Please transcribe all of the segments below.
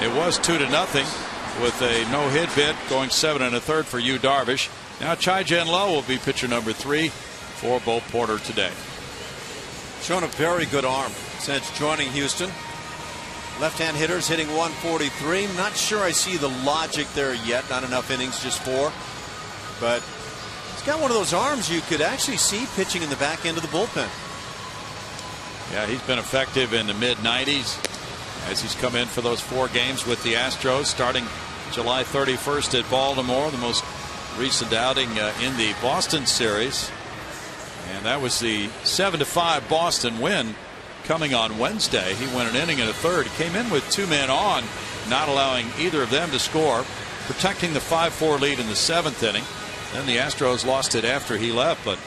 It was 2-0 with a no-hit bid going 7 1/3 for Yu Darvish. Now Chai-Jen Low will be pitcher number 3 for Bo Porter today. Shown a very good arm since joining Houston. Left-hand hitters hitting 143. Not sure I see the logic there yet. Not enough innings, just 4. But he's got one of those arms you could actually see pitching in the back end of the bullpen. Yeah, he's been effective in the mid-90s as he's come in for those 4 games with the Astros, starting July 31st at Baltimore, the most recent outing in the Boston series. And that was the 7-5 Boston win coming on Wednesday. He went an inning and a third. He came in with 2 men on, not allowing either of them to score, protecting the 5-4 lead in the 7th inning. Then the Astros lost it after he left, but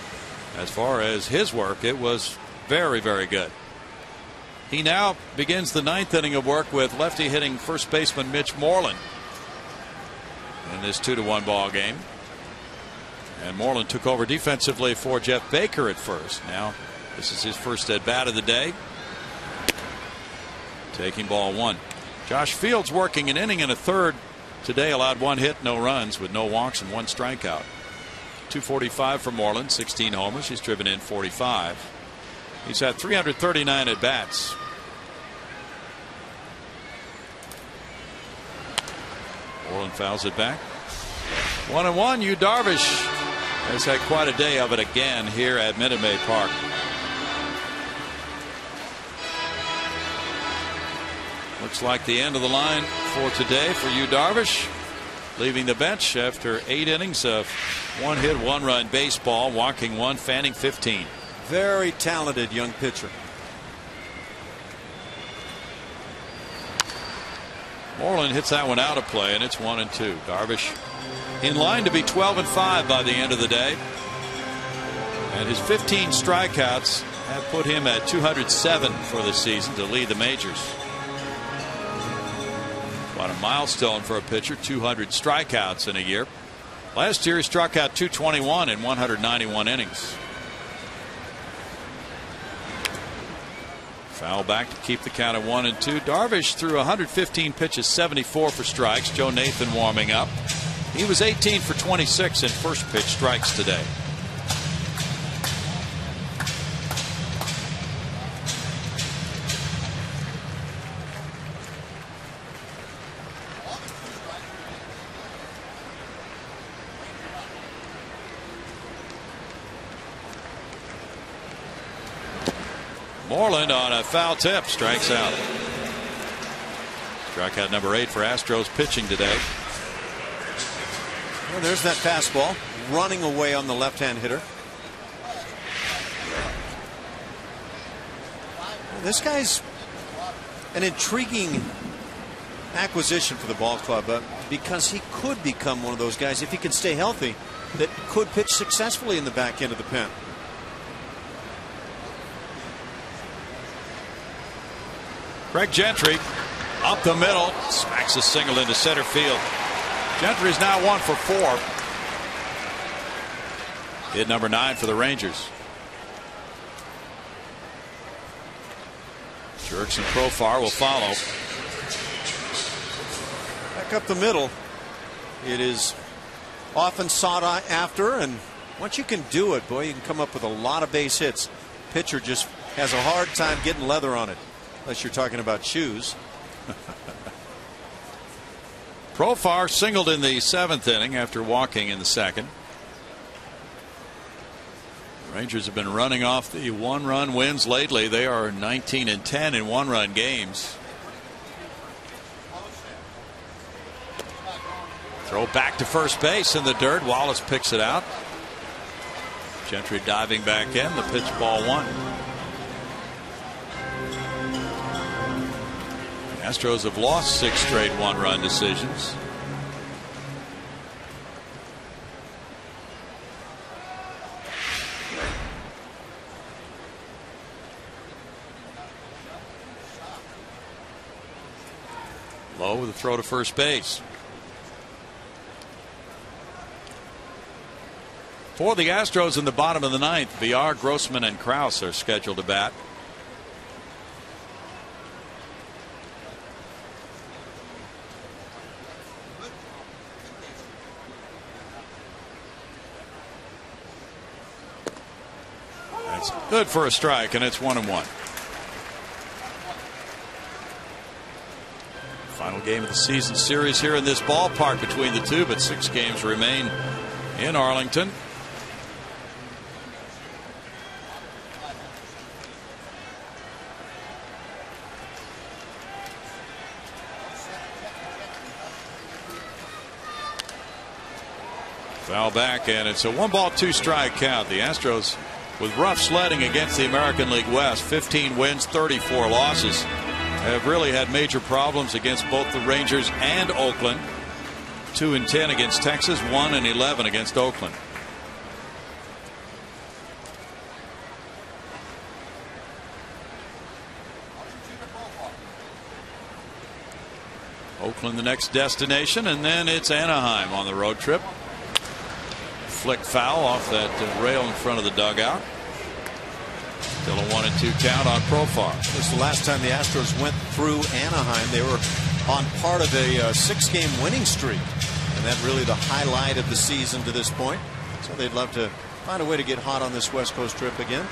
as far as his work, it was very, very good. He now begins the 9th inning of work with lefty hitting first baseman Mitch Moreland in this 2-1 ball game. And Moreland took over defensively for Jeff Baker at first. Now this is his first at bat of the day. Taking ball 1. Josh Fields working an inning and a third today, allowed 1 hit, no runs with no walks and 1 strikeout. 245 for Moreland, 16 homers. He's driven in 45. He's had 339 at bats. Moreland fouls it back. 1-1. Yu Darvish has had quite a day of it again here at Minute Maid Park. Looks like the end of the line for today for Yu Darvish, leaving the bench after 8 innings of 1 hit, 1 run baseball, walking 1, fanning 15. Very talented young pitcher. Moreland hits that one out of play, and it's 1-2. Darvish in line to be 12-5 by the end of the day. And his 15 strikeouts have put him at 207 for the season to lead the majors. Quite a milestone for a pitcher, 200 strikeouts in a year. Last year he struck out 221 in 191 innings. Foul back to keep the count at 1-2. Darvish threw 115 pitches, 74 for strikes. Joe Nathan warming up. He was 18 for 26 in first pitch strikes today. Moreland on a foul tip strikes out. Strikeout number 8 for Astros pitching today. Well, there's that fastball running away on the left-hand hitter. This guy's an intriguing acquisition for the ball club because he could become one of those guys, if he can stay healthy, that could pitch successfully in the back end of the pen. Greg Gentry up the middle, smacks a single into center field. Gentry is now 1 for 4. Hit number 9 for the Rangers. Jurickson Profar will follow. Back up the middle. It is often sought after, and once you can do it, boy, you can come up with a lot of base hits. Pitcher just has a hard time getting leather on it. Unless you're talking about shoes. Profar singled in the 7th inning after walking in the 2nd. Rangers have been running off the 1-run wins lately. They are 19-10 in 1-run games. Throw back to first base in the dirt. Wallace picks it out. Gentry diving back in. The pitch, ball 1. Astros have lost 6 straight 1-run decisions. Low with a throw to first base. For the Astros in the bottom of the 9th, Villar, Grossman, and Krause are scheduled to bat. That's good for a strike, and it's 1-1. Final game of the season series here in this ballpark between the two, but 6 games remain in Arlington. Foul back, and it's a 1-ball 2-strike count. The Astros, with rough sledding against the American League West, 15 wins, 34 losses, have really had major problems against both the Rangers and Oakland. 2-10 against Texas, 1-11 against Oakland. Oakland the next destination, and then it's Anaheim on the road trip. Flick foul off that rail in front of the dugout. Still a 1-2 count on Profar. This was the last time the Astros went through Anaheim. They were on part of a 6-game winning streak, and that really the highlight of the season to this point. So they'd love to find a way to get hot on this West Coast trip again.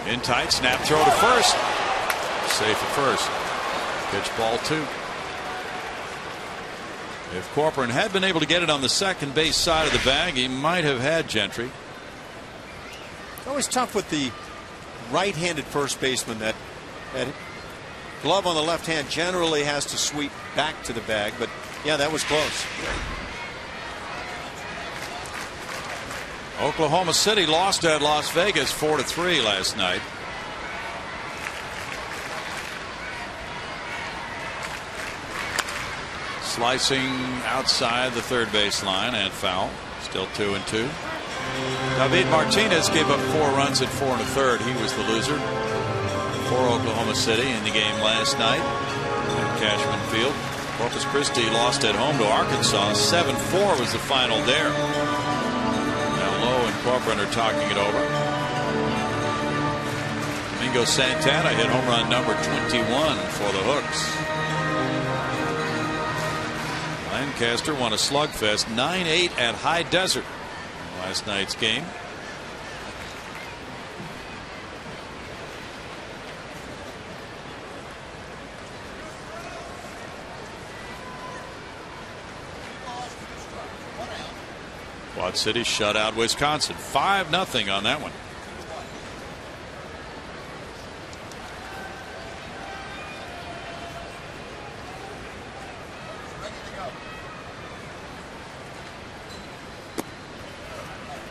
In tight, snap throw to first. Safe at first. Pitch ball 2. If Corcoran had been able to get it on the second base side of the bag, he might have had Gentry. It's always tough with the right-handed first baseman. That glove on the left hand generally has to sweep back to the bag, but yeah, that was close. Oklahoma City lost at Las Vegas 4-3 last night. Slicing outside the third base line and foul. Still 2-2. David Martinez gave up 4 runs in 4 1/3. He was the loser for Oklahoma City in the game last night at Cashman Field. Corpus Christi lost at home to Arkansas. 7-4 was the final there. Lowe and Corcoran are talking it over. Domingo Santana hit home run number 21 for the Hooks. Lancaster won a slugfest 9-8 at High Desert in last night's game. Quad City shut out Wisconsin 5-0 on that one.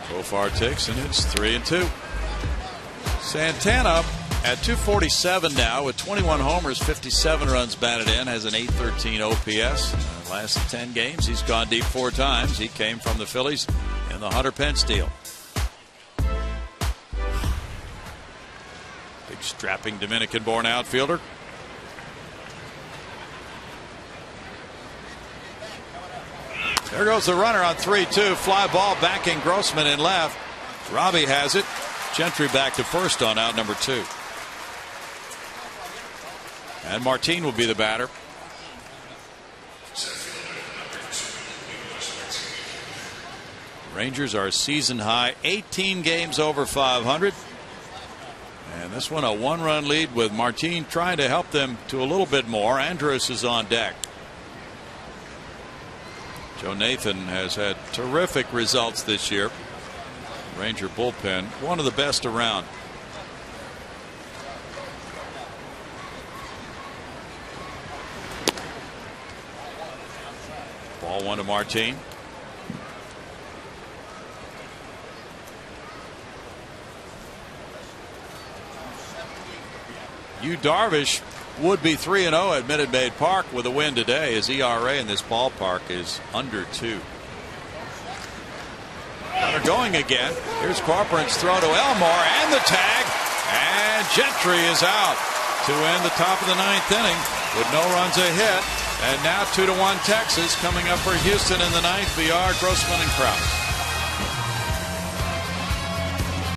Profar takes, and it's 3-2. Santana at 247 now with 21 homers, 57 runs batted in, has an .813 OPS. Last 10 games, he's gone deep 4 times. He came from the Phillies in the Hunter Pence deal. Big strapping Dominican-born outfielder. There goes the runner on 3-2. Fly ball backing Grossman in left. Robbie has it. Gentry back to first on out number 2. And Martin will be the batter. Rangers are season high 18 games over 500. And this one a 1-run lead with Martin trying to help them to a little bit more. Andrus is on deck. Joe Nathan has had terrific results this year. Ranger bullpen, one of the best around. Ball 1 to Martin. Yu Darvish would be 3-0 at Minute Maid Park with a win today. His ERA in this ballpark is under 2. They're going again. Here's Corcoran's throw to Elmore and the tag, and Gentry is out to end the top of the 9th inning with no runs a hit. And now 2-1 Texas coming up for Houston in the 9th. VR, Grossman and Krause.